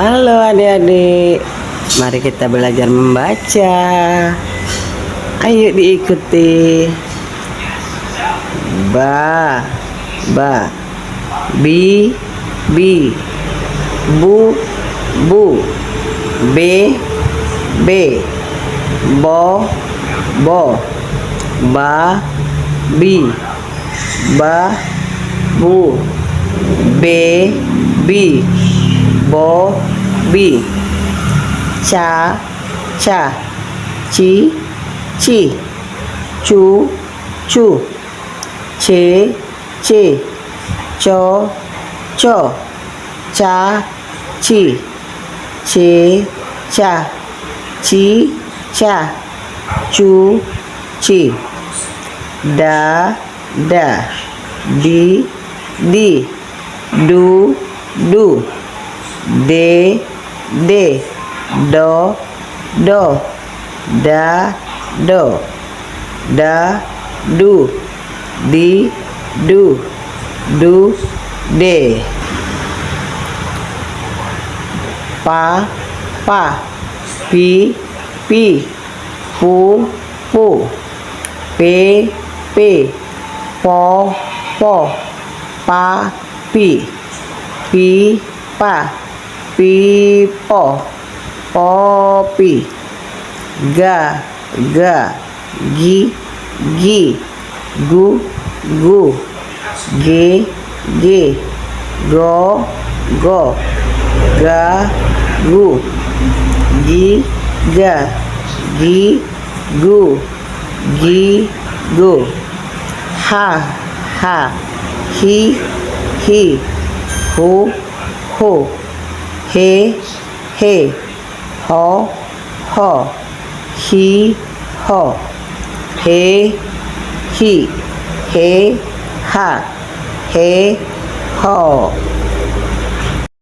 Halo adik-adik, mari kita belajar membaca. Ayo diikuti. Ba, ba, bi, bi, bu, bu, be, be, bo, bo, ba, bi, ba, bu, be, bi, bo, bi, cha, cha, chi, chi, chu, chu, che, che, cho, cho, cha, chi, che, cha, chi, cha, chu, chi, da, da, di, di, du, du, de, de, do, do, da, do, da, du, di, du, de, pa, pa, pi, pi, pu, pu, pe, pe, po, po, pa, pi, pa, pi, po, pi, ga, ga, gi, gi, gu, gu, ge, ge, go, go, ga, gu, gi, ga, gi, gu, gi, gu, ha, ha, hi, hi, hu, hu, he, he, ho, ho, hi, ho, he, hi, he, ha, he, ho.